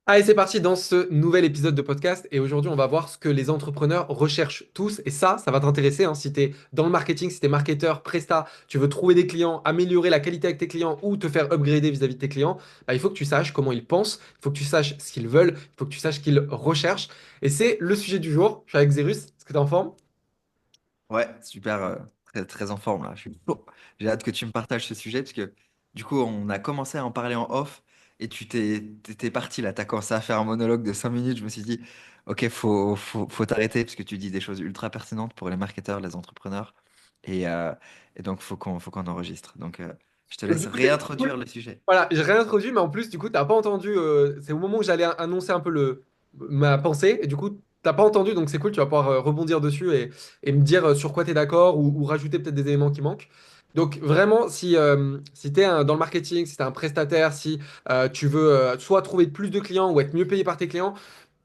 Allez, c'est parti dans ce nouvel épisode de podcast. Et aujourd'hui, on va voir ce que les entrepreneurs recherchent tous. Et ça va t'intéresser, hein. Si tu es dans le marketing, si tu es marketeur, presta, tu veux trouver des clients, améliorer la qualité avec tes clients ou te faire upgrader vis-à-vis de tes clients, bah, il faut que tu saches comment ils pensent, il faut que tu saches ce qu'ils veulent, il faut que tu saches ce qu'ils recherchent. Et c'est le sujet du jour. Je suis avec Zérus. Est-ce que tu es en forme? Ouais, super, très, très en forme là. Je suis chaud. J'ai hâte que tu me partages ce sujet parce que du coup, on a commencé à en parler en off et t'étais parti là. T'as commencé à faire un monologue de 5 minutes. Je me suis dit, ok, faut t'arrêter parce que tu dis des choses ultra pertinentes pour les marketeurs, les entrepreneurs et donc faut qu'on enregistre. Donc, je te Donc, laisse du coup, c'est cool. réintroduire le sujet. Voilà, j'ai rien introduit, mais en plus, du coup, t'as pas entendu. C'est au moment où j'allais annoncer un peu ma pensée, et du coup, t'as pas entendu, donc c'est cool, tu vas pouvoir rebondir dessus et me dire sur quoi tu es d'accord ou rajouter peut-être des éléments qui manquent. Donc, vraiment, si tu es dans le marketing, si tu es un prestataire, si tu veux soit trouver plus de clients ou être mieux payé par tes clients,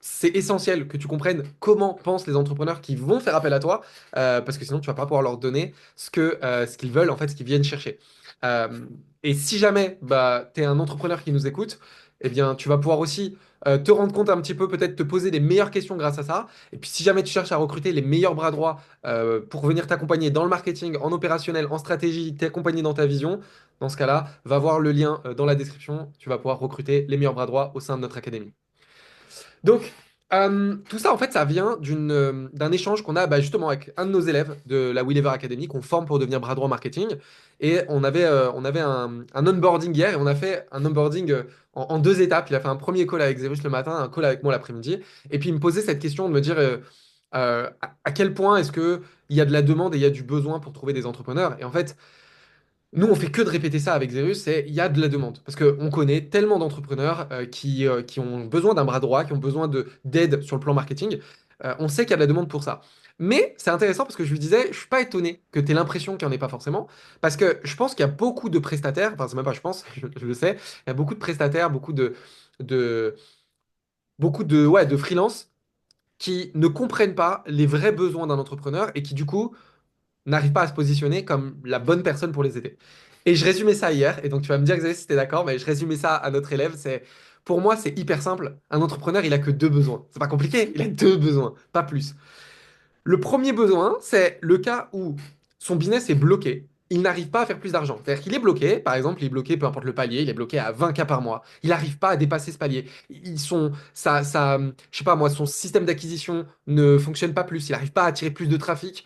c'est essentiel que tu comprennes comment pensent les entrepreneurs qui vont faire appel à toi, parce que sinon, tu vas pas pouvoir leur donner ce qu'ils veulent, en fait, ce qu'ils viennent chercher. Euh, et si jamais bah, tu es un entrepreneur qui nous écoute, eh bien, tu vas pouvoir aussi te rendre compte un petit peu, peut-être te poser les meilleures questions grâce à ça. Et puis, si jamais tu cherches à recruter les meilleurs bras droits pour venir t'accompagner dans le marketing, en opérationnel, en stratégie, t'accompagner dans ta vision, dans ce cas-là, va voir le lien dans la description. Tu vas pouvoir recruter les meilleurs bras droits au sein de notre académie. Donc, tout ça, en fait, ça vient d'un échange qu'on a bah, justement avec un de nos élèves de la Wellever Academy qu'on forme pour devenir bras droit marketing. Et on avait un onboarding hier et on a fait un onboarding en deux étapes. Il a fait un premier call avec Zerus le matin, un call avec moi l'après-midi. Et puis, il me posait cette question de me dire à quel point est-ce que il y a de la demande et il y a du besoin pour trouver des entrepreneurs. Et en fait, nous, on fait que de répéter ça avec Zerus, c'est il y a de la demande. Parce qu'on connaît tellement d'entrepreneurs qui ont besoin d'un bras droit, qui ont besoin d'aide sur le plan marketing. On sait qu'il y a de la demande pour ça. Mais c'est intéressant parce que je lui disais, je suis pas étonné que tu aies l'impression qu'il n'y en ait pas forcément. Parce que je pense qu'il y a beaucoup de prestataires, enfin, c'est même pas je pense, je le sais, il y a beaucoup de prestataires, de, ouais, de freelance qui ne comprennent pas les vrais besoins d'un entrepreneur et qui, du coup, n'arrive pas à se positionner comme la bonne personne pour les aider. Et je résumais ça hier, et donc tu vas me dire, Xavier, si t'es d'accord, mais je résumais ça à notre élève, pour moi, c'est hyper simple. Un entrepreneur, il a que deux besoins. C'est pas compliqué, il a deux besoins, pas plus. Le premier besoin, c'est le cas où son business est bloqué. Il n'arrive pas à faire plus d'argent. C'est-à-dire qu'il est bloqué, par exemple, il est bloqué, peu importe le palier, il est bloqué à 20K par mois. Il n'arrive pas à dépasser ce palier. Je sais pas moi, son système d'acquisition ne fonctionne pas plus. Il n'arrive pas à attirer plus de trafic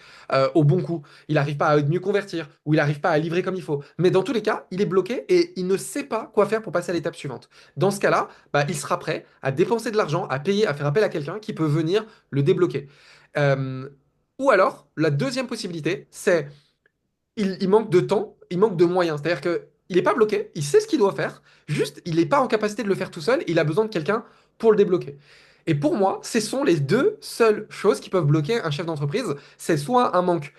au bon coût. Il n'arrive pas à mieux convertir ou il n'arrive pas à livrer comme il faut. Mais dans tous les cas, il est bloqué et il ne sait pas quoi faire pour passer à l'étape suivante. Dans ce cas-là, bah, il sera prêt à dépenser de l'argent, à payer, à faire appel à quelqu'un qui peut venir le débloquer. Euh, ou alors, la deuxième possibilité, c'est il manque de temps, il manque de moyens. C'est-à-dire que il n'est pas bloqué, il sait ce qu'il doit faire, juste il n'est pas en capacité de le faire tout seul, il a besoin de quelqu'un pour le débloquer. Et pour moi, ce sont les deux seules choses qui peuvent bloquer un chef d'entreprise. C'est soit un manque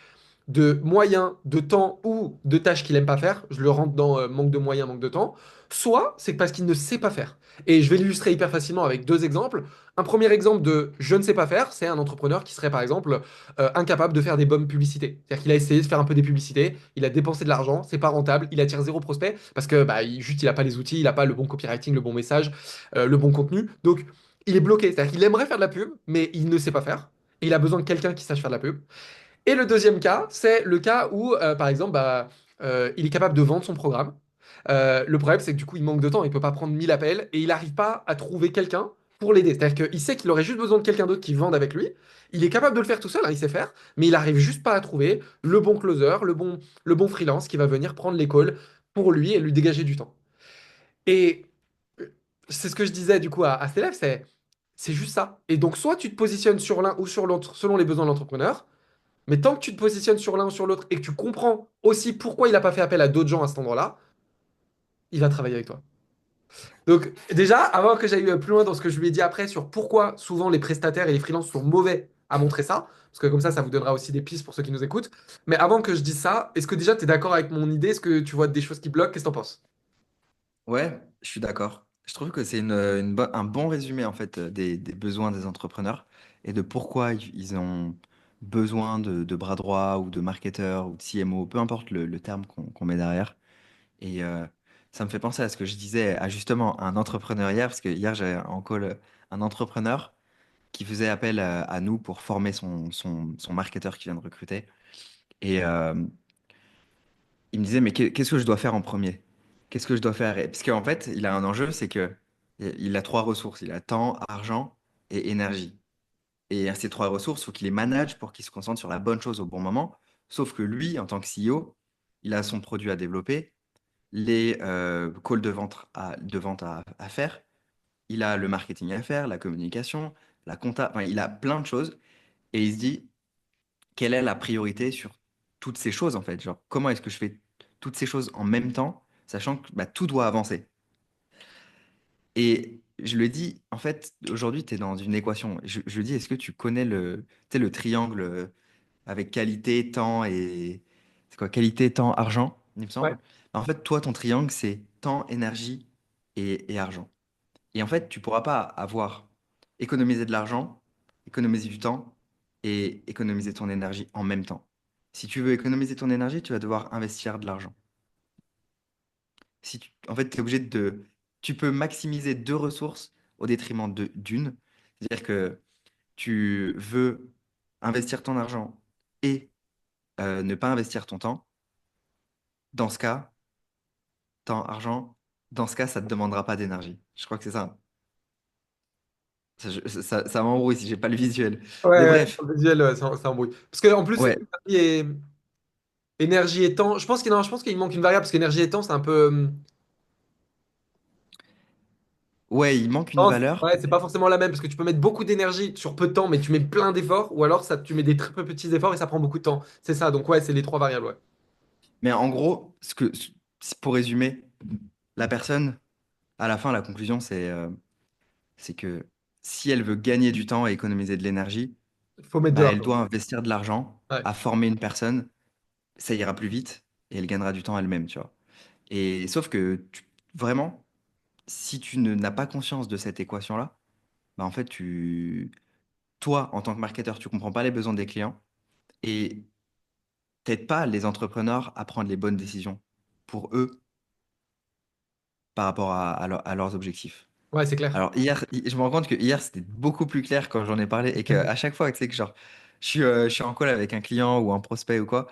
de moyens, de temps ou de tâches qu'il aime pas faire, je le rentre dans manque de moyens, manque de temps, soit c'est parce qu'il ne sait pas faire. Et je vais l'illustrer hyper facilement avec deux exemples. Un premier exemple de je ne sais pas faire, c'est un entrepreneur qui serait par exemple incapable de faire des bonnes publicités. C'est-à-dire qu'il a essayé de faire un peu des publicités, il a dépensé de l'argent, c'est pas rentable, il attire zéro prospect parce que bah, juste il a pas les outils, il a pas le bon copywriting, le bon message, le bon contenu. Donc il est bloqué. C'est-à-dire qu'il aimerait faire de la pub, mais il ne sait pas faire. Et il a besoin de quelqu'un qui sache faire de la pub. Et le deuxième cas, c'est le cas où, par exemple, bah, il est capable de vendre son programme. Le problème, c'est que du coup, il manque de temps, il peut pas prendre 1000 appels et il n'arrive pas à trouver quelqu'un pour l'aider. C'est-à-dire qu'il sait qu'il aurait juste besoin de quelqu'un d'autre qui vende avec lui. Il est capable de le faire tout seul, hein, il sait faire, mais il arrive juste pas à trouver le bon closer, le bon freelance qui va venir prendre les calls pour lui et lui dégager du temps. Et c'est ce que je disais du coup à cet élève, c'est juste ça. Et donc, soit tu te positionnes sur l'un ou sur l'autre selon les besoins de l'entrepreneur, mais tant que tu te positionnes sur l'un ou sur l'autre et que tu comprends aussi pourquoi il n'a pas fait appel à d'autres gens à cet endroit-là, il va travailler avec toi. Donc déjà, avant que j'aille plus loin dans ce que je lui ai dit après sur pourquoi souvent les prestataires et les freelances sont mauvais à montrer ça, parce que comme ça vous donnera aussi des pistes pour ceux qui nous écoutent. Mais avant que je dise ça, est-ce que déjà tu es d'accord avec mon idée? Est-ce que tu vois des choses qui bloquent? Qu'est-ce que t'en penses? Ouais, je suis d'accord. Je trouve que c'est un bon résumé en fait des besoins des entrepreneurs et de pourquoi ils ont besoin de bras droits ou de marketeurs ou de CMO, peu importe le terme qu'on met derrière. Et ça me fait penser à ce que je disais à justement un entrepreneur hier, parce que hier j'avais en call un entrepreneur qui faisait appel à nous pour former son marketeur qui vient de recruter. Et il me disait, mais qu'est-ce que je dois faire en premier? Qu'est-ce que je dois faire? Parce qu'en fait, il a un enjeu, c'est que il a trois ressources. Il a temps, argent et énergie. Et ces trois ressources, il faut qu'il les manage pour qu'il se concentre sur la bonne chose au bon moment. Sauf que lui, en tant que CEO, il a son produit à développer, les calls de vente à faire, il a le marketing à faire, la communication, la compta, enfin, il a plein de choses. Et il se dit, quelle est la priorité sur toutes ces choses en fait? Genre, comment est-ce que je fais toutes ces choses en même temps, sachant que bah, tout doit avancer? Et je lui ai dit, en fait, aujourd'hui, tu es dans une équation. Je lui ai dit, est-ce que tu connais tu sais, le triangle avec qualité, temps et... C'est quoi? Qualité, temps, argent, il me Ouais. semble. En fait, toi, ton triangle, c'est temps, énergie et argent. Et en fait, tu pourras pas avoir économisé de l'argent, économiser du temps et économiser ton énergie en même temps. Si tu veux économiser ton énergie, tu vas devoir investir de l'argent. En fait, tu es obligé de... Tu peux maximiser deux ressources au détriment d'une. C'est-à-dire que tu veux investir ton argent et ne pas investir ton temps. Dans ce cas, temps, argent, dans ce cas, ça ne te demandera pas d'énergie. Je crois que c'est ça. Ça m'embrouille si j'ai pas le visuel. Ouais, Mais ouais, bref, sur le visuel, ça embrouille. Parce que en plus, ouais. énergie et temps, je pense qu'il manque une variable parce qu'énergie et temps, c'est un peu. Ouais, il manque une Non, valeur, ouais, c'est pas forcément la même parce que tu peux mettre beaucoup d'énergie sur peu de temps, mais tu mets plein d'efforts, ou alors ça, tu mets des très peu petits efforts et ça prend beaucoup de temps. C'est ça, donc ouais, c'est les trois variables, ouais. mais en gros, pour résumer, la personne, à la fin, la conclusion, c'est que si elle veut gagner du temps et économiser de l'énergie, Il faut mettre de bah, elle l'argent. doit investir de l'argent Ouais. à former une personne, ça ira plus vite et elle gagnera du temps elle-même, tu vois. Et sauf que vraiment, si tu n'as pas conscience de cette équation-là, bah, en fait, toi, en tant que marketeur, tu comprends pas les besoins des clients et t'aides pas les entrepreneurs à prendre les bonnes décisions pour eux par rapport à leurs objectifs. Ouais, c'est clair. Alors hier, je me rends compte que hier c'était beaucoup plus clair quand j'en ai parlé et qu'à chaque fois, tu sais que genre, je suis en call avec un client ou un prospect ou quoi,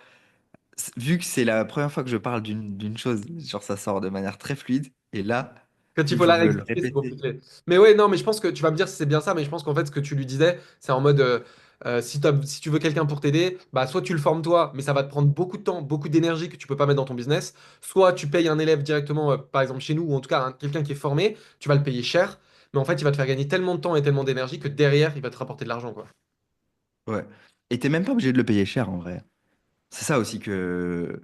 vu que c'est la première fois que je parle d'une chose, genre ça sort de manière très fluide et là, Quand il il faut faut la que je le réexpliquer, c'est répéter. compliqué. Mais ouais, non, mais je pense que tu vas me dire si c'est bien ça, mais je pense qu'en fait, ce que tu lui disais, c'est en mode si tu veux quelqu'un pour t'aider, bah, soit tu le formes toi, mais ça va te prendre beaucoup de temps, beaucoup d'énergie que tu peux pas mettre dans ton business. Soit tu payes un élève directement, par exemple chez nous, ou en tout cas quelqu'un qui est formé, tu vas le payer cher, mais en fait, il va te faire gagner tellement de temps et tellement d'énergie que derrière, il va te rapporter de l'argent, quoi. Ouais. Et t'es même pas obligé de le payer cher en vrai. C'est ça aussi que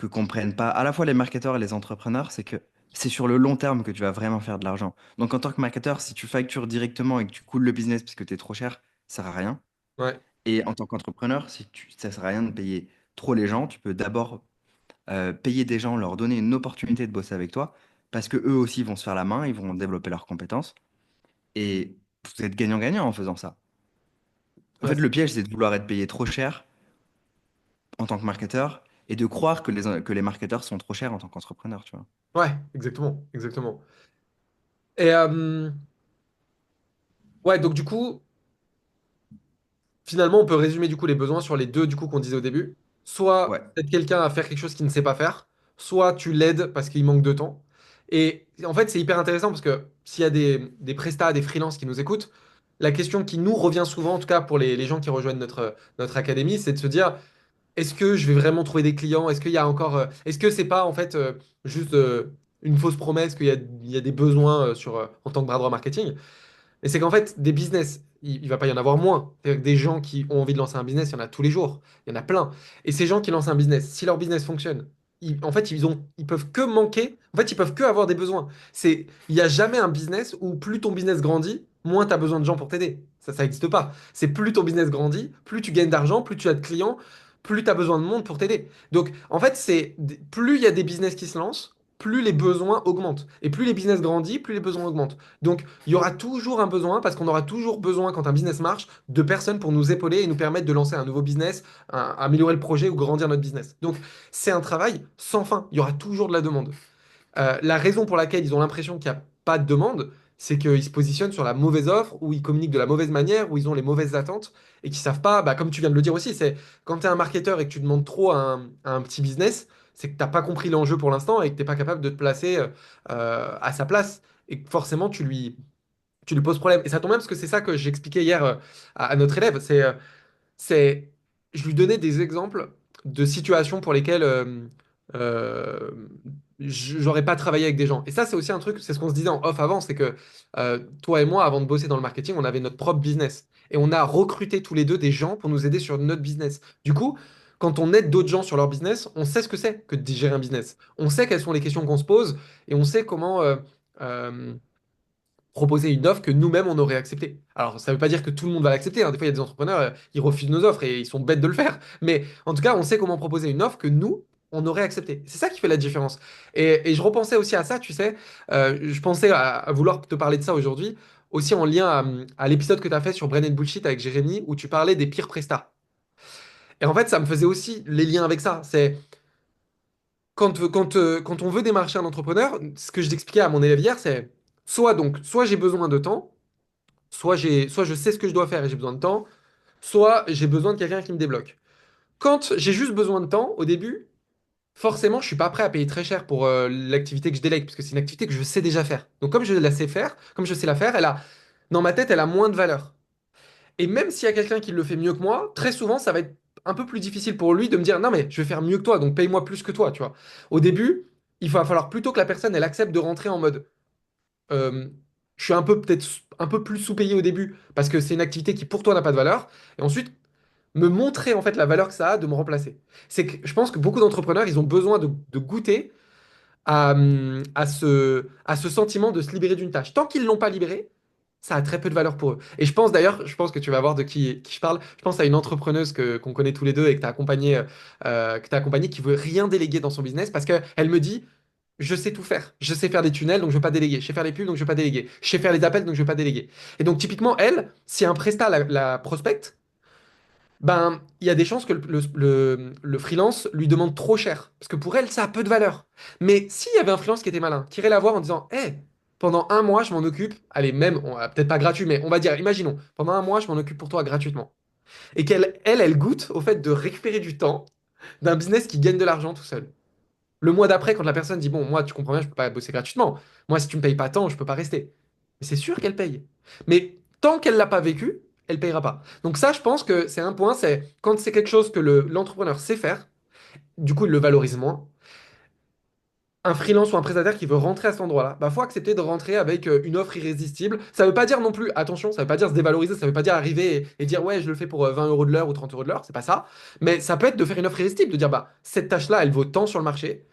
comprennent pas à la fois les marketeurs et les entrepreneurs, c'est que c'est sur le long terme que tu vas vraiment faire de l'argent. Donc en tant que marketeur, si tu factures directement et que tu coules le business parce que tu es trop cher, ça sert à rien. Ouais, Et en tant qu'entrepreneur, ça sert à rien de payer trop les gens. Tu peux d'abord payer des gens, leur donner une opportunité de bosser avec toi, parce que eux aussi vont se faire la main, ils vont développer leurs compétences. Et vous êtes gagnant-gagnant en faisant ça. En ouais, fait, le piège, c'est de vouloir être payé trop cher en tant que marketeur et de croire que les marketeurs sont trop chers en tant qu'entrepreneur, tu vois. ouais, exactement, exactement. Et ouais, donc du coup. Finalement, on peut résumer du coup les besoins sur les deux du coup qu'on disait au début. Soit Ouais, aider quelqu'un à faire quelque chose qu'il ne sait pas faire, soit tu l'aides parce qu'il manque de temps. Et en fait, c'est hyper intéressant parce que s'il y a des prestats, des freelances qui nous écoutent, la question qui nous revient souvent, en tout cas pour les gens qui rejoignent notre académie, c'est de se dire, est-ce que je vais vraiment trouver des clients? Est-ce qu'il y a encore, est-ce que c'est pas en fait juste une fausse promesse qu'il y a des besoins en tant que bras droit marketing? Et c'est qu'en fait, des business, il va pas y en avoir moins. C'est-à-dire que des gens qui ont envie de lancer un business, il y en a tous les jours. Il y en a plein. Et ces gens qui lancent un business, si leur business fonctionne, en fait, ils peuvent que manquer. En fait, ils peuvent que avoir des besoins. Il n'y a jamais un business où plus ton business grandit, moins tu as besoin de gens pour t'aider. Ça n'existe pas. C'est plus ton business grandit, plus tu gagnes d'argent, plus tu as de clients, plus tu as besoin de monde pour t'aider. Donc, en fait, plus il y a des business qui se lancent, plus les besoins augmentent. Et plus les business grandissent, plus les besoins augmentent. Donc, il y aura toujours un besoin, parce qu'on aura toujours besoin, quand un business marche, de personnes pour nous épauler et nous permettre de lancer un nouveau business, améliorer le projet ou grandir notre business. Donc, c'est un travail sans fin. Il y aura toujours de la demande. La raison pour laquelle ils ont l'impression qu'il n'y a pas de demande, c'est qu'ils se positionnent sur la mauvaise offre, ou ils communiquent de la mauvaise manière, ou ils ont les mauvaises attentes, et qu'ils savent pas, bah, comme tu viens de le dire aussi, c'est quand tu es un marketeur et que tu demandes trop à un petit business, c'est que tu n'as pas compris l'enjeu pour l'instant et que tu n'es pas capable de te placer à sa place. Et que forcément, tu lui poses problème. Et ça tombe bien parce que c'est ça que j'expliquais hier à notre élève. C'est, je lui donnais des exemples de situations pour lesquelles euh, j'aurais pas travaillé avec des gens. Et ça, c'est aussi un truc, c'est ce qu'on se disait en off avant, c'est que toi et moi, avant de bosser dans le marketing, on avait notre propre business. Et on a recruté tous les deux des gens pour nous aider sur notre business. Du coup, quand on aide d'autres gens sur leur business, on sait ce que c'est que de gérer un business. On sait quelles sont les questions qu'on se pose et on sait comment euh, proposer une offre que nous-mêmes on aurait acceptée. Alors, ça ne veut pas dire que tout le monde va l'accepter, hein. Des fois, il y a des entrepreneurs, ils refusent nos offres et ils sont bêtes de le faire. Mais en tout cas, on sait comment proposer une offre que nous, on aurait acceptée. C'est ça qui fait la différence. Et je repensais aussi à ça, tu sais. Je pensais à vouloir te parler de ça aujourd'hui, aussi en lien à l'épisode que tu as fait sur Brain and Bullshit avec Jérémy, où tu parlais des pires prestats. Et en fait, ça me faisait aussi les liens avec ça. C'est quand on veut démarcher un entrepreneur, ce que je t'expliquais à mon élève hier, c'est soit j'ai besoin de temps, soit je sais ce que je dois faire et j'ai besoin de temps, soit j'ai besoin de quelqu'un qui me débloque. Quand j'ai juste besoin de temps, au début, forcément, je suis pas prêt à payer très cher pour l'activité que je délègue, parce que c'est une activité que je sais déjà faire. Donc comme je la sais faire, comme je sais la faire, dans ma tête, elle a moins de valeur. Et même s'il y a quelqu'un qui le fait mieux que moi, très souvent, ça va être un peu plus difficile pour lui de me dire, non mais je vais faire mieux que toi, donc paye-moi plus que toi, tu vois. Au début, il va falloir plutôt que la personne, elle accepte de rentrer en mode euh, je suis un peu peut-être un peu plus sous-payé au début parce que c'est une activité qui pour toi n'a pas de valeur. Et ensuite, me montrer en fait la valeur que ça a de me remplacer. C'est que je pense que beaucoup d'entrepreneurs, ils ont besoin de goûter à ce sentiment de se libérer d'une tâche. Tant qu'ils ne l'ont pas libéré, ça a très peu de valeur pour eux. Et je pense d'ailleurs, je pense que tu vas voir de qui je parle. Je pense à une entrepreneuse qu'on connaît tous les deux et que t'as accompagné qui veut rien déléguer dans son business parce qu'elle me dit, je sais tout faire. Je sais faire des tunnels, donc je ne veux pas déléguer. Je sais faire les pubs, donc je ne veux pas déléguer. Je sais faire les appels, donc je ne veux pas déléguer. Et donc, typiquement, elle, si un prestat la prospecte, ben, il y a des chances que le freelance lui demande trop cher. Parce que pour elle, ça a peu de valeur. Mais s'il y avait un freelance qui était malin, qui irait la voir en disant, hé, pendant un mois, je m'en occupe. Allez, même, peut-être pas gratuit, mais on va dire, imaginons, pendant un mois, je m'en occupe pour toi gratuitement. Et elle goûte au fait de récupérer du temps d'un business qui gagne de l'argent tout seul. Le mois d'après, quand la personne dit, bon, moi, tu comprends bien, je peux pas bosser gratuitement. Moi, si tu me payes pas tant, je peux pas rester. Mais c'est sûr qu'elle paye. Mais tant qu'elle l'a pas vécu, elle payera pas. Donc ça, je pense que c'est un point, c'est quand c'est quelque chose que l'entrepreneur sait faire, du coup, il le valorise moins. Un freelance ou un prestataire qui veut rentrer à cet endroit-là, bah, faut accepter de rentrer avec une offre irrésistible. Ça veut pas dire non plus, attention, ça veut pas dire se dévaloriser, ça veut pas dire arriver et dire ouais, je le fais pour 20 euros de l'heure ou 30 euros de l'heure, c'est pas ça. Mais ça peut être de faire une offre irrésistible, de dire bah, cette tâche-là, elle vaut tant sur le marché.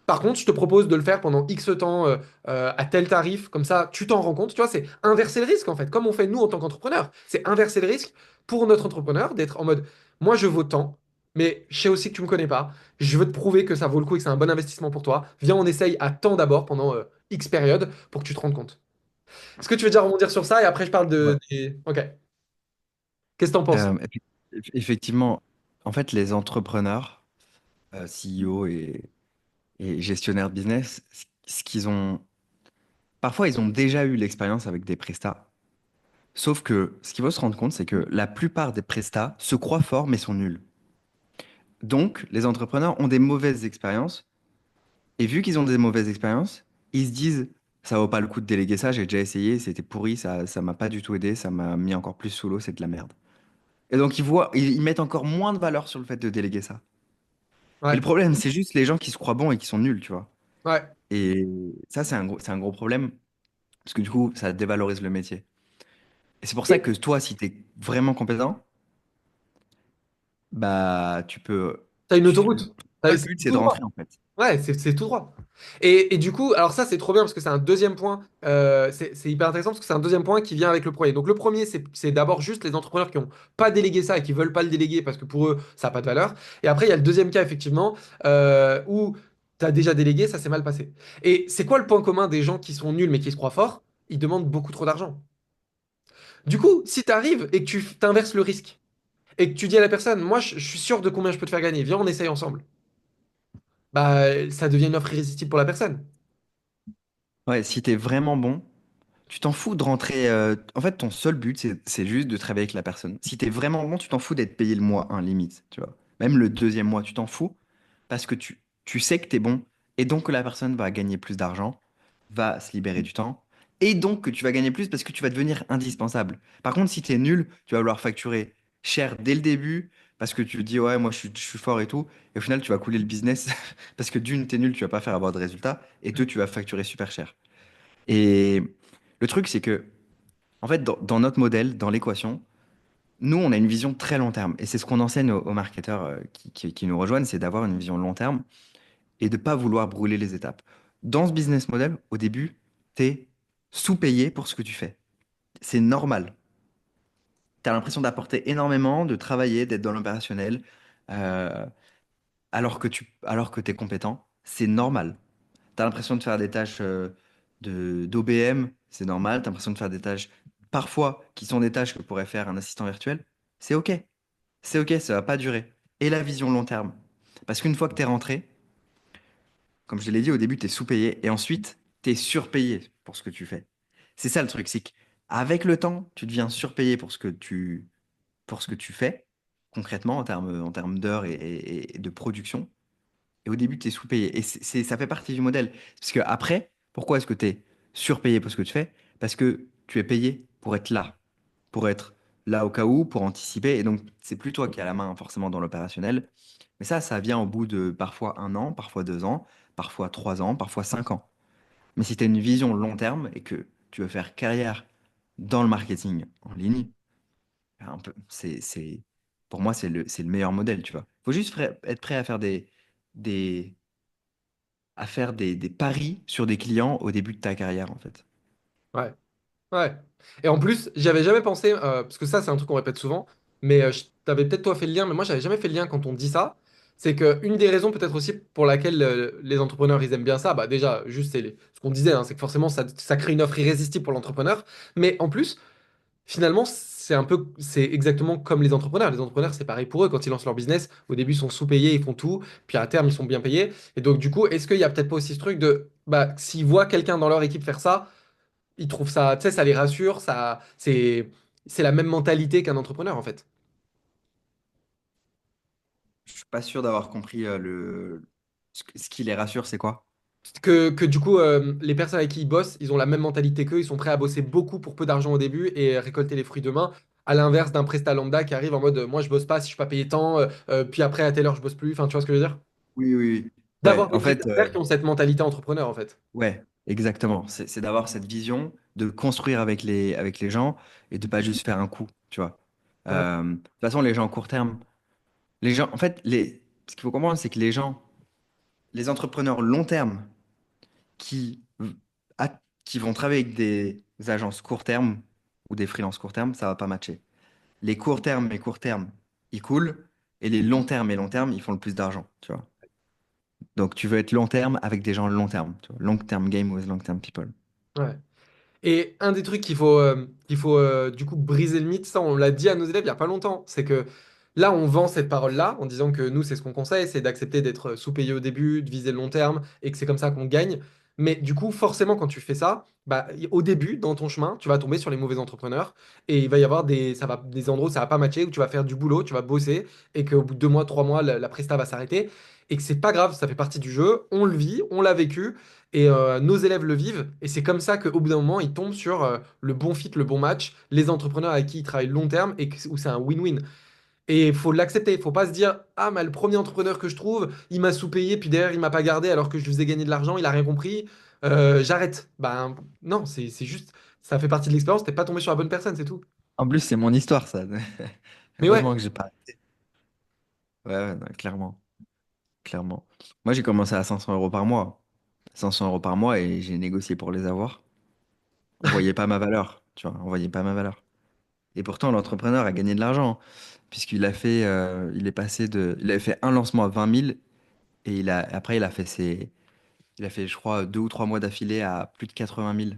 Par contre, je te propose de le faire pendant X temps à tel tarif, comme ça tu t'en rends compte. Tu vois, c'est inverser le risque en fait, comme on fait nous en tant qu'entrepreneur. C'est inverser le risque pour notre entrepreneur d'être en mode moi je vaux tant, mais je sais aussi que tu me connais pas. Je veux te prouver que ça vaut le coup et que c'est un bon investissement pour toi. Viens, on essaye à temps d'abord pendant X période pour que tu te rendes compte. Est-ce que tu veux déjà rebondir sur ça et après je parle Ouais. Ok. Qu'est-ce que t'en penses? Effectivement, en fait, les entrepreneurs, CEO et gestionnaires de business, ce qu'ils ont, parfois, ils ont déjà eu l'expérience avec des prestats. Sauf que ce qu'il faut se rendre compte, c'est que la plupart des prestats se croient forts mais sont nuls. Donc, les entrepreneurs ont des mauvaises expériences. Et vu qu'ils ont des mauvaises expériences, ils se disent, ça vaut pas le coup de déléguer ça, j'ai déjà essayé, c'était pourri, ça m'a pas du tout aidé, ça m'a mis encore plus sous l'eau, c'est de la merde. Et donc, ils mettent encore moins de valeur sur le fait de déléguer ça. Et le Ouais. problème, c'est juste les gens qui se croient bons et qui sont nuls, tu vois. Ouais. Et ça, c'est un gros problème, parce que du coup, ça dévalorise le métier. Et c'est pour ça Et que toi, si tu es vraiment compétent, bah, tu peux. t'as une autoroute. Toi, le C'est but, c'est de tout droit. rentrer, en fait. Ouais, c'est tout droit. Et du coup, alors ça, c'est trop bien parce que c'est un deuxième point. C'est hyper intéressant parce que c'est un deuxième point qui vient avec le premier. Donc, le premier, c'est d'abord juste les entrepreneurs qui n'ont pas délégué ça et qui veulent pas le déléguer parce que pour eux, ça n'a pas de valeur. Et après, il y a le deuxième cas, effectivement, où tu as déjà délégué, ça s'est mal passé. Et c'est quoi le point commun des gens qui sont nuls mais qui se croient forts? Ils demandent beaucoup trop d'argent. Du coup, si tu arrives et que tu t'inverses le risque et que tu dis à la personne, moi, je suis sûr de combien je peux te faire gagner, viens, on essaye ensemble. Bah, ça devient une offre irrésistible pour la personne. Ouais, si t'es vraiment bon, tu t'en fous de rentrer. En fait, ton seul but, c'est juste de travailler avec la personne. Si t'es vraiment bon, tu t'en fous d'être payé le mois un limite, tu vois. Même le deuxième mois, tu t'en fous parce que tu sais que t'es bon et donc que la personne va gagner plus d'argent, va se libérer du temps et donc que tu vas gagner plus parce que tu vas devenir indispensable. Par contre, si t'es nul, tu vas vouloir facturer cher dès le début parce que tu te dis, ouais, moi je suis fort et tout. Et au final, tu vas couler le business parce que d'une, t'es nul, tu vas pas faire avoir de résultats et deux, tu vas facturer super cher. Et le truc, c'est que, en fait, dans notre modèle, dans l'équation, nous, on a une vision très long terme. Et c'est ce qu'on enseigne aux marketeurs qui nous rejoignent, c'est d'avoir une vision long terme et de ne pas vouloir brûler les étapes. Dans ce business model, au début, tu es sous-payé pour ce que tu fais. C'est normal. Tu as l'impression d'apporter énormément, de travailler, d'être dans l'opérationnel, euh, alors que tu es compétent. C'est normal. T'as l'impression de faire des tâches d'OBM, c'est normal. T'as l'impression de faire des tâches, parfois, qui sont des tâches que pourrait faire un assistant virtuel. C'est OK. C'est OK, ça va pas durer. Et la vision long terme. Parce qu'une fois que t'es rentré, comme je l'ai dit au début, t'es sous-payé et ensuite, t'es surpayé pour ce que tu fais. C'est ça le truc, c'est qu'avec le temps, tu deviens surpayé pour ce que tu fais, concrètement, en termes d'heures et de production. Et au début, tu es sous-payé. Et ça fait partie du modèle. Parce que après, pourquoi est-ce que tu es surpayé pour ce que tu fais? Parce que tu es payé pour être là au cas où, pour anticiper. Et donc, c'est plus toi qui as la main forcément dans l'opérationnel. Mais ça vient au bout de parfois 1 an, parfois 2 ans, parfois 3 ans, parfois 5 ans. Mais si tu as une vision long terme et que tu veux faire carrière dans le marketing en ligne, un peu, pour moi, c'est le meilleur modèle, tu vois. Il faut juste être prêt des, à faire des paris sur des clients au début de ta carrière, en fait. Ouais. Ouais. Et en plus, j'avais jamais pensé, parce que ça, c'est un truc qu'on répète souvent, mais t'avais peut-être toi fait le lien, mais moi, j'avais jamais fait le lien quand on dit ça. C'est que une des raisons peut-être aussi pour laquelle les entrepreneurs ils aiment bien ça, bah déjà, juste ce qu'on disait, hein, c'est que forcément ça crée une offre irrésistible pour l'entrepreneur. Mais en plus, finalement, c'est exactement comme les entrepreneurs. Les entrepreneurs, c'est pareil pour eux quand ils lancent leur business. Au début, ils sont sous-payés, ils font tout, puis à terme, ils sont bien payés. Et donc, du coup, est-ce qu'il y a peut-être pas aussi ce truc de, bah, s'ils voient quelqu'un dans leur équipe faire ça, ils trouvent ça, tu sais, ça les rassure, c'est la même mentalité qu'un entrepreneur en fait. Je suis pas sûr d'avoir compris ce qui les rassure, c'est quoi? Que du coup, les personnes avec qui ils bossent, ils ont la même mentalité qu'eux, ils sont prêts à bosser beaucoup pour peu d'argent au début et récolter les fruits demain, à l'inverse d'un prestat lambda qui arrive en mode moi je bosse pas si je suis pas payé tant, puis après à telle heure je bosse plus, enfin tu vois ce que je veux dire? Oui, oui, oui. D'avoir Ouais, des en fait, prestataires qui ont cette mentalité entrepreneur en fait. ouais, exactement. C'est d'avoir cette vision, de construire avec les gens et de pas juste faire un coup, tu vois. Ouais, De toute façon, les gens à court terme, les gens, en fait, ce qu'il faut comprendre, c'est que les entrepreneurs long terme qui, qui vont travailler avec des agences court terme ou des freelances court terme, ça va pas matcher. Les court terme et court terme, ils coulent, et les long terme et long terme, ils font le plus d'argent, tu vois. Donc tu veux être long terme avec des gens long terme, tu vois. Long term game with long term people. ouais. Et un des trucs qu'il faut du coup briser le mythe, ça on l'a dit à nos élèves il y a pas longtemps, c'est que là on vend cette parole-là en disant que nous c'est ce qu'on conseille, c'est d'accepter d'être sous-payé au début, de viser le long terme et que c'est comme ça qu'on gagne. Mais du coup forcément quand tu fais ça, bah, au début dans ton chemin tu vas tomber sur les mauvais entrepreneurs et il va y avoir des endroits où ça va pas matcher, où tu vas faire du boulot, tu vas bosser et qu'au bout de 2 mois, 3 mois la presta va s'arrêter et que c'est pas grave, ça fait partie du jeu, on le vit, on l'a vécu. Et nos élèves le vivent, et c'est comme ça qu'au bout d'un moment, ils tombent sur le bon fit, le bon match, les entrepreneurs avec qui ils travaillent long terme et où c'est un win-win. Et il faut l'accepter, il faut pas se dire, ah, mais le premier entrepreneur que je trouve, il m'a sous-payé, puis derrière, il m'a pas gardé alors que je lui faisais gagner de l'argent, il a rien compris, j'arrête. Ben non, c'est juste, ça fait partie de l'expérience, t'es pas tombé sur la bonne personne, c'est tout. En plus, c'est mon histoire, ça. Mais ouais, Heureusement que j'ai pas. Ouais, ouais, non, clairement, clairement. Moi, j'ai commencé à 500 euros par mois. 500 euros par mois et j'ai négocié pour les avoir. On voyait pas ma valeur, tu vois, on voyait pas ma valeur. Et pourtant, l'entrepreneur a gagné de l'argent, puisqu'il a fait, il avait fait un lancement à 20 000 et après, il a fait, je crois, 2 ou 3 mois d'affilée à plus de 80 000.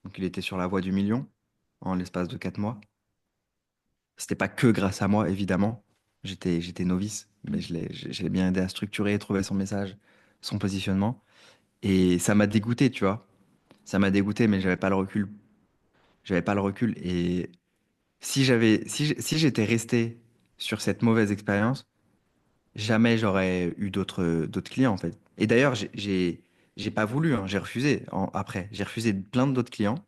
Donc, il était sur la voie du million en l'espace de 4 mois. C'était pas que grâce à moi, évidemment. J'étais novice, mais je l'ai bien aidé à structurer, trouver son message, son positionnement. Et ça m'a dégoûté, tu vois. Ça m'a dégoûté, mais j'avais pas le recul. J'avais pas le recul. Et si j'étais resté sur cette mauvaise expérience, jamais j'aurais eu d'autres clients, en fait. Et d'ailleurs, j'ai pas voulu, hein, j'ai refusé après. J'ai refusé plein d'autres clients,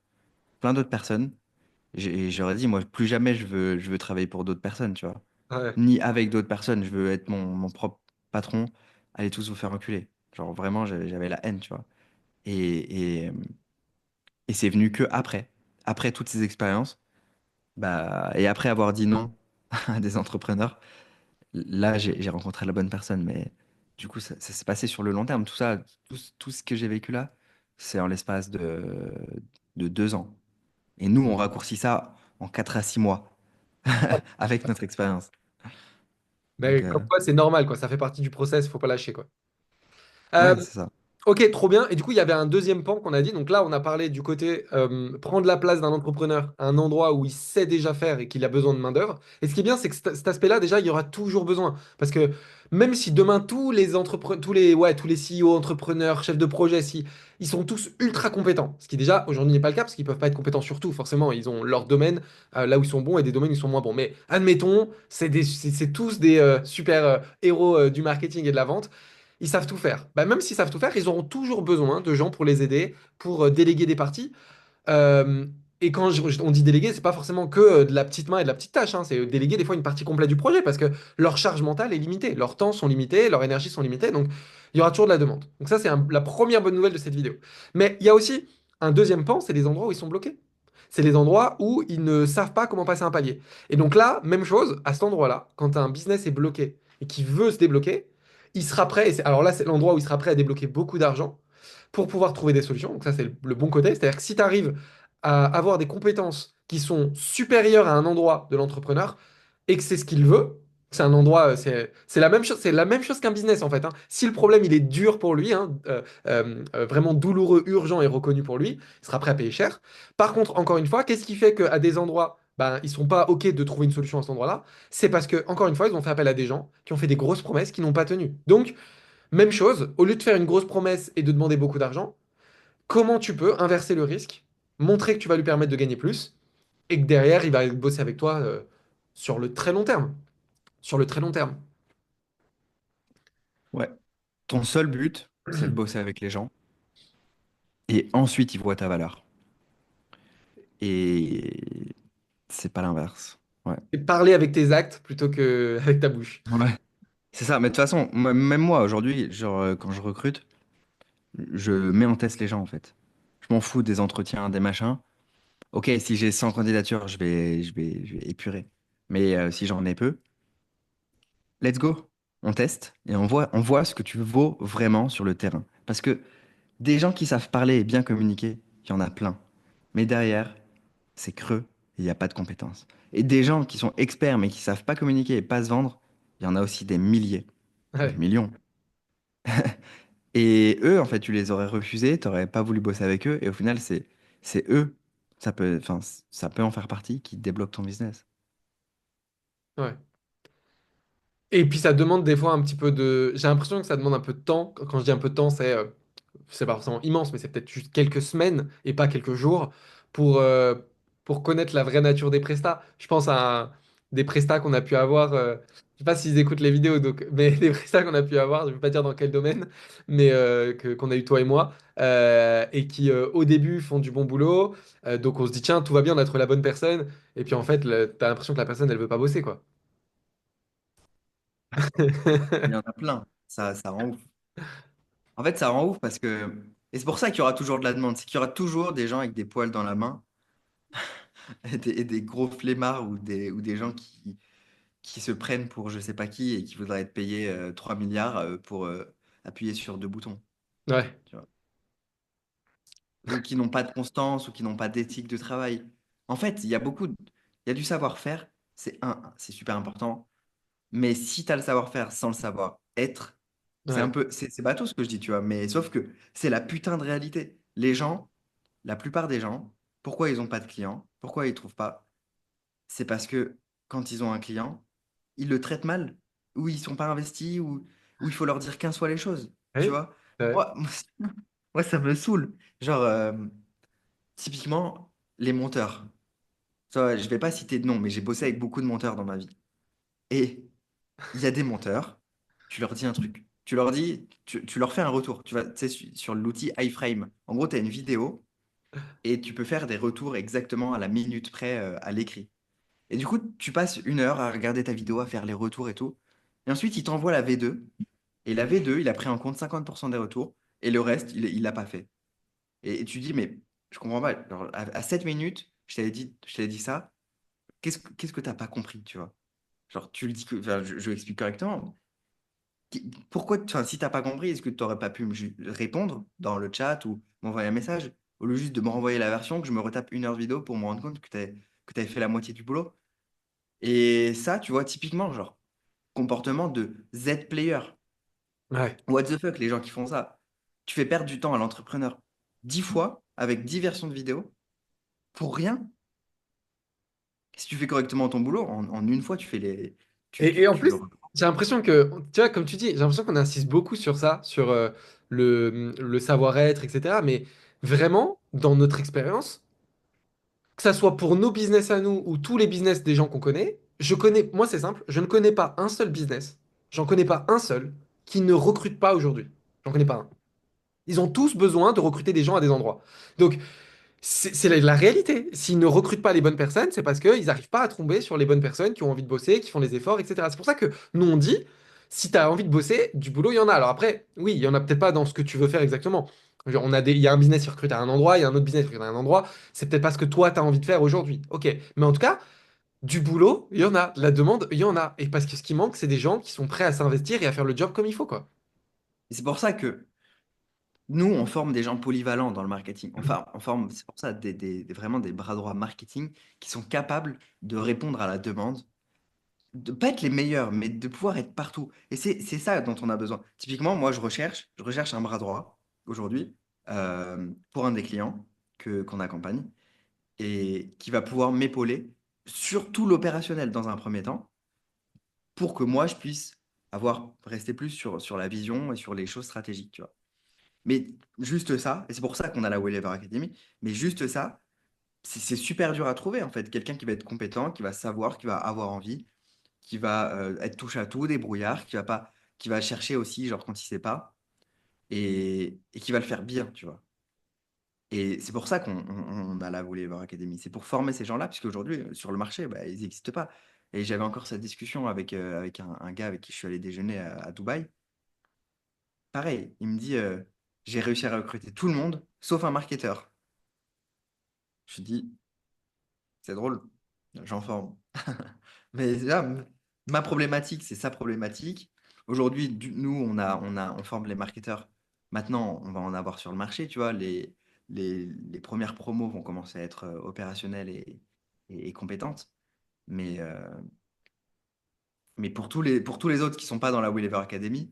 plein d'autres personnes. J'aurais dit, moi, plus jamais je veux travailler pour d'autres personnes, tu vois. Ouais. Ni avec d'autres personnes. Je veux être mon propre patron. Allez tous vous faire reculer. Genre, vraiment, j'avais la haine, tu vois. Et c'est venu que après. Après toutes ces expériences, bah, et après avoir dit non à des entrepreneurs, là, j'ai rencontré la bonne personne. Mais du coup, ça s'est passé sur le long terme. Tout ça, tout ce que j'ai vécu là, c'est en l'espace de 2 ans. Et nous, on raccourcit ça en 4 à 6 mois avec notre expérience. Donc, Mais comme quoi, c'est normal, quoi. Ça fait partie du process, faut pas lâcher, quoi. Euh, ouais, c'est ça. Ok, trop bien. Et du coup, il y avait un deuxième pan qu'on a dit. Donc là, on a parlé du côté prendre la place d'un entrepreneur à un endroit où il sait déjà faire et qu'il a besoin de main-d'œuvre. Et ce qui est bien, c'est que cet aspect-là, déjà, il y aura toujours besoin. Parce que même si demain, tous les CEO, entrepreneurs, chefs de projet, si, ils sont tous ultra compétents, ce qui déjà aujourd'hui n'est pas le cas parce qu'ils peuvent pas être compétents sur tout. Forcément, ils ont leur domaine là où ils sont bons et des domaines où ils sont moins bons. Mais admettons, c'est tous des super héros du marketing et de la vente. Ils savent tout faire. Bah, même s'ils savent tout faire, ils auront toujours besoin de gens pour les aider, pour déléguer des parties. Euh, et quand on dit déléguer, c'est pas forcément que de la petite main et de la petite tâche, hein. C'est déléguer des fois une partie complète du projet parce que leur charge mentale est limitée, leurs temps sont limités, leur énergie sont limitées, donc il y aura toujours de la demande. Donc ça, c'est la première bonne nouvelle de cette vidéo. Mais il y a aussi un deuxième pan, c'est les endroits où ils sont bloqués. C'est les endroits où ils ne savent pas comment passer un palier. Et donc là, même chose, à cet endroit-là, quand un business est bloqué et qui veut se débloquer, il sera prêt, alors là, c'est l'endroit où il sera prêt à débloquer beaucoup d'argent pour pouvoir trouver des solutions. Donc ça, c'est le bon côté. C'est-à-dire que si tu arrives à avoir des compétences qui sont supérieures à un endroit de l'entrepreneur et que c'est ce qu'il veut, c'est un endroit, c'est la même chose qu'un business en fait, hein. Si le problème il est dur pour lui, hein, vraiment douloureux, urgent et reconnu pour lui, il sera prêt à payer cher. Par contre, encore une fois, qu'est-ce qui fait qu'à des endroits, ben, ils sont pas OK de trouver une solution à cet endroit-là? C'est parce que, encore une fois, ils ont fait appel à des gens qui ont fait des grosses promesses qui n'ont pas tenu. Donc, même chose, au lieu de faire une grosse promesse et de demander beaucoup d'argent, comment tu peux inverser le risque, montrer que tu vas lui permettre de gagner plus et que derrière, il va bosser avec toi sur le très long terme. Sur le très long terme. Ouais. Ton seul but, c'est de bosser avec les gens. Et ensuite, ils voient ta valeur. Et c'est pas l'inverse. Ouais. Et parler avec tes actes plutôt qu'avec ta bouche. Ouais. C'est ça. Mais de toute façon, même moi, aujourd'hui, genre, quand je recrute, je mets en test les gens, en fait. Je m'en fous des entretiens, des machins. Ok, si j'ai 100 candidatures, je vais épurer. Mais si j'en ai peu, let's go. On teste et on voit ce que tu vaux vraiment sur le terrain. Parce que des gens qui savent parler et bien communiquer, il y en a plein. Mais derrière, c'est creux et il n'y a pas de compétences. Et des gens qui sont experts mais qui savent pas communiquer et pas se vendre, il y en a aussi des milliers, des Ouais, millions. Et eux, en fait, tu les aurais refusés, tu n'aurais pas voulu bosser avec eux. Et au final, c'est eux, enfin, ça peut en faire partie, qui débloquent ton business. ouais. Et puis ça demande des fois un petit peu de... J'ai l'impression que ça demande un peu de temps. Quand je dis un peu de temps, c'est pas forcément immense, mais c'est peut-être juste quelques semaines et pas quelques jours pour connaître la vraie nature des prestats. Je pense à des prestats qu'on a pu avoir. Je sais pas s'ils écoutent les vidéos, donc, mais des prestats qu'on a pu avoir, je ne vais pas dire dans quel domaine, mais qu'on a eu toi et moi, et qui au début font du bon boulot. Donc on se dit, tiens, tout va bien, on a trouvé la bonne personne. Et puis en fait, t'as l'impression que la personne, elle veut pas bosser, quoi. Il y en a plein. Ça rend ouf. En fait, ça rend ouf parce que. Et c'est pour ça qu'il y aura toujours de la demande. C'est qu'il y aura toujours des gens avec des poils dans la main et des gros flemmards ou des gens qui se prennent pour je sais pas qui et qui voudraient être payés 3 milliards pour appuyer sur deux boutons. Ouais. Tu vois. Ou qui n'ont pas de constance ou qui n'ont pas d'éthique de travail. En fait, il y a du savoir-faire. C'est super important. Mais si tu as le savoir-faire sans le savoir-être, c'est un Ouais. peu, c'est bateau ce que je dis, tu vois, mais sauf que c'est la putain de réalité. Les gens, la plupart des gens, pourquoi ils n'ont pas de clients? Pourquoi ils ne trouvent pas? C'est parce que quand ils ont un client, ils le traitent mal, ou ils sont pas investis, ou il faut leur dire 15 fois les choses, tu Ouais. vois? Ouais. Moi, moi, ça me saoule. Genre, typiquement, les monteurs. Ça, je vais pas citer de nom, mais j'ai bossé avec beaucoup de monteurs dans ma vie. Et il y a des monteurs, tu leur dis un truc. Tu leur dis, tu leur fais un retour. Tu vas, tu sais, sur l'outil iFrame. En gros, tu as une vidéo et tu peux faire des retours exactement à la minute près à l'écrit. Et du coup, tu passes 1 heure à regarder ta vidéo, à faire les retours et tout. Et ensuite, il t'envoie la V2. Et la V2, il a pris en compte 50% des retours. Et le reste, il l'a pas fait. Et tu dis, mais je comprends pas. Genre, à 7 minutes, je t'avais dit ça. Qu'est-ce que t'as pas compris, tu vois? Genre, tu le dis que, enfin, je l'explique correctement. Pourquoi, enfin, si t'as pas compris, est-ce que tu n'aurais pas pu répondre dans le chat ou m'envoyer un message au lieu juste de me renvoyer la version que je me retape 1 heure de vidéo pour me rendre compte que t'avais fait la moitié du boulot? Et ça, tu vois, typiquement, genre, comportement de Z-player. Ouais. What the fuck, les gens qui font ça? Tu fais perdre du temps à l'entrepreneur 10 fois avec 10 versions de vidéo pour rien. Si tu fais correctement ton boulot, en une fois, tu fais les. Tu, Et tu, en tu le. plus, j'ai l'impression que, tu vois, comme tu dis, j'ai l'impression qu'on insiste beaucoup sur ça, sur le savoir-être, etc. Mais vraiment, dans notre expérience, que ça soit pour nos business à nous ou tous les business des gens qu'on connaît, moi c'est simple, je ne connais pas un seul business, j'en connais pas un seul qui ne recrute pas aujourd'hui. J'en connais pas un. Ils ont tous besoin de recruter des gens à des endroits. Donc, c'est la réalité. S'ils ne recrutent pas les bonnes personnes, c'est parce qu'ils n'arrivent pas à tomber sur les bonnes personnes qui ont envie de bosser, qui font les efforts, etc. C'est pour ça que nous, on dit, si tu as envie de bosser, du boulot, il y en a. Alors après, oui, il y en a peut-être pas dans ce que tu veux faire exactement. Genre, il y a un business qui recrute à un endroit, il y a un autre business qui recrute à un endroit. C'est peut-être pas ce que toi, tu as envie de faire aujourd'hui. Ok. Mais en tout cas, du boulot, il y en a. De la demande, il y en a. Et parce que ce qui manque, c'est des gens qui sont prêts à s'investir et à faire le job comme il faut, quoi. Et c'est pour ça que nous, on forme des gens polyvalents dans le marketing. Enfin, on forme, c'est pour ça, vraiment des bras droits marketing qui sont capables de répondre à la demande, de pas être les meilleurs, mais de pouvoir être partout. Et c'est ça dont on a besoin. Typiquement, moi, je recherche un bras droit aujourd'hui pour un des clients qu'on accompagne et qui va pouvoir m'épauler sur tout l'opérationnel dans un premier temps pour que moi, je puisse rester plus sur la vision et sur les choses stratégiques, tu vois. Mais juste ça, et c'est pour ça qu'on a la Wellever Academy, mais juste ça, c'est super dur à trouver en fait. Quelqu'un qui va être compétent, qui va savoir, qui va avoir envie, qui va être touche à tout, débrouillard, qui va pas, qui va chercher aussi, genre quand il sait pas, et qui va le faire bien, tu vois. Et c'est pour ça qu'on a la Wellever Academy. C'est pour former ces gens-là, puisque aujourd'hui, sur le marché, bah, ils n'existent pas. Et j'avais encore cette discussion avec un gars avec qui je suis allé déjeuner à Dubaï. Pareil, il me dit, j'ai réussi à recruter tout le monde, sauf un marketeur. Je dis, c'est drôle, j'en forme. Mais là, ma problématique, c'est sa problématique. Aujourd'hui, nous, on forme les marketeurs. Maintenant, on va en avoir sur le marché, tu vois. Les premières promos vont commencer à être opérationnelles et compétentes. Mais, euh, mais pour tous les autres qui ne sont pas dans la Wellever Academy,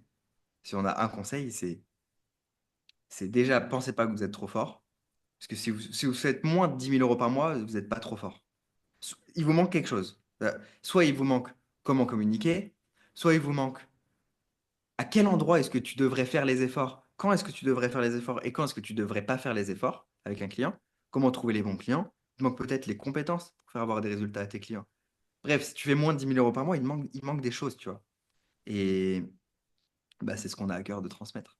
si on a un conseil, c'est déjà, pensez pas que vous êtes trop fort. Parce que si vous faites moins de 10 000 € par mois, vous n'êtes pas trop fort. Il vous manque quelque chose. Soit il vous manque comment communiquer, soit il vous manque à quel endroit est-ce que tu devrais faire les efforts, quand est-ce que tu devrais faire les efforts et quand est-ce que tu devrais pas faire les efforts avec un client, comment trouver les bons clients. Il manque peut-être les compétences pour faire avoir des résultats à tes clients. Bref, si tu fais moins de 10 000 € par mois, il manque des choses, tu vois. Et bah, c'est ce qu'on a à cœur de transmettre.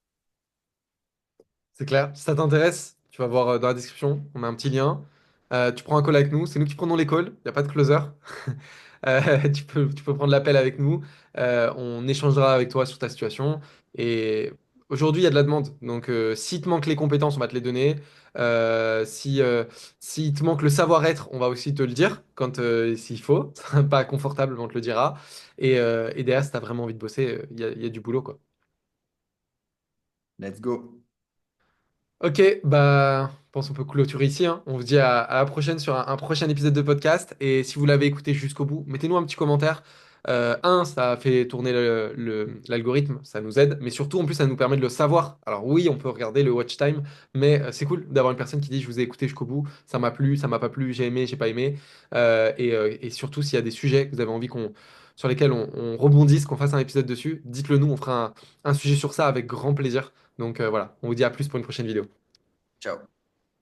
C'est clair. Si ça t'intéresse, tu vas voir dans la description, on a un petit lien. Tu prends un call avec nous. C'est nous qui prenons les calls. Il n'y a pas de closer. Tu peux prendre l'appel avec nous. On échangera avec toi sur ta situation. Et aujourd'hui, il y a de la demande. Donc, s'il te manque les compétences, on va te les donner. S'il te manque le savoir-être, on va aussi te le dire quand s'il faut. Ce sera pas confortable, mais on te le dira. Et derrière, si tu as vraiment envie de bosser, il y a du boulot, quoi. Let's go. Ok, bah, je pense qu'on peut clôturer ici, hein. On vous dit à la prochaine sur un prochain épisode de podcast. Et si vous l'avez écouté jusqu'au bout, mettez-nous un petit commentaire. Ça fait tourner l'algorithme, ça nous aide. Mais surtout, en plus, ça nous permet de le savoir. Alors oui, on peut regarder le watch time, mais c'est cool d'avoir une personne qui dit, je vous ai écouté jusqu'au bout, ça m'a plu, ça m'a pas plu, j'ai aimé, j'ai pas aimé. Et surtout, s'il y a des sujets que vous avez envie sur lesquels on rebondisse, qu'on fasse un épisode dessus, dites-le nous, on fera un sujet sur ça avec grand plaisir. Donc voilà, on vous dit à plus pour une prochaine vidéo. Ciao.